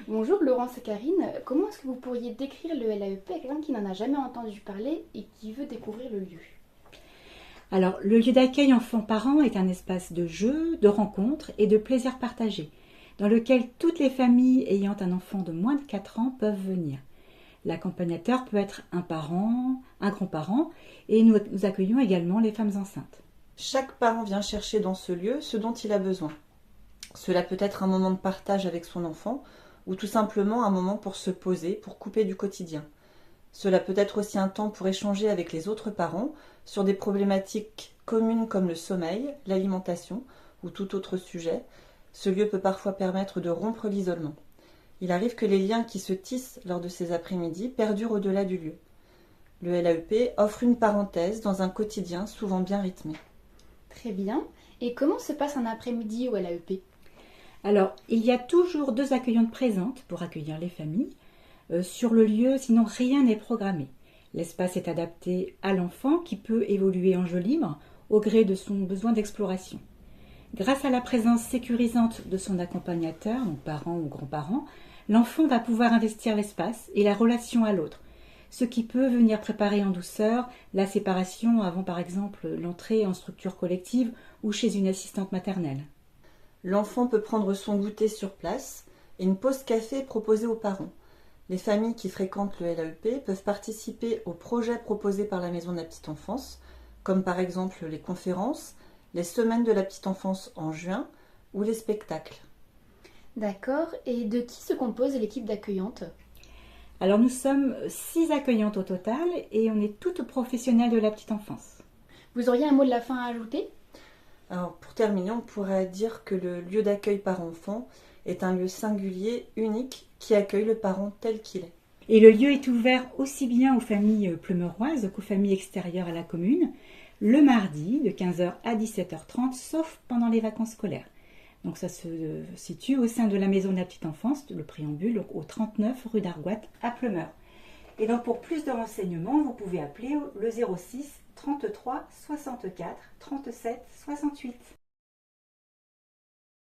Bonjour Laurence et Karine, comment est-ce que vous pourriez décrire le LAEP à quelqu'un qui n'en a jamais entendu parler et qui veut découvrir le lieu? Alors, le lieu d'accueil enfants-parents est un espace de jeu, de rencontre et de plaisir partagé, dans lequel toutes les familles ayant un enfant de moins de 4 ans peuvent venir. L'accompagnateur peut être un parent, un grand-parent, et nous accueillons également les femmes enceintes. Chaque parent vient chercher dans ce lieu ce dont il a besoin. Cela peut être un moment de partage avec son enfant ou tout simplement un moment pour se poser, pour couper du quotidien. Cela peut être aussi un temps pour échanger avec les autres parents sur des problématiques communes comme le sommeil, l'alimentation ou tout autre sujet. Ce lieu peut parfois permettre de rompre l'isolement. Il arrive que les liens qui se tissent lors de ces après-midi perdurent au-delà du lieu. Le LAEP offre une parenthèse dans un quotidien souvent bien rythmé. Très bien. Et comment se passe un après-midi au LAEP? Alors, il y a toujours 2 accueillantes présentes pour accueillir les familles. Sur le lieu, sinon rien n'est programmé. L'espace est adapté à l'enfant qui peut évoluer en jeu libre au gré de son besoin d'exploration. Grâce à la présence sécurisante de son accompagnateur, donc parent ou grand-parent, l'enfant va pouvoir investir l'espace et la relation à l'autre, ce qui peut venir préparer en douceur la séparation avant par exemple l'entrée en structure collective ou chez une assistante maternelle. L'enfant peut prendre son goûter sur place et une pause café est proposée aux parents. Les familles qui fréquentent le LAEP peuvent participer aux projets proposés par la Maison de la Petite Enfance, comme par exemple les conférences, les semaines de la petite enfance en juin ou les spectacles. D'accord. Et de qui se compose l'équipe d'accueillantes? Alors nous sommes 6 accueillantes au total et on est toutes professionnelles de la petite enfance. Vous auriez un mot de la fin à ajouter? Alors pour terminer, on pourrait dire que le lieu d'accueil par enfant est un lieu singulier, unique, qui accueille le parent tel qu'il est. Et le lieu est ouvert aussi bien aux familles pleumeroises qu'aux familles extérieures à la commune, le mardi de 15h à 17h30, sauf pendant les vacances scolaires. Donc ça se situe au sein de la maison de la petite enfance, le préambule, au 39 rue d'Argoat à Pleumeur. Et donc pour plus de renseignements, vous pouvez appeler le 06 33 64 37 68.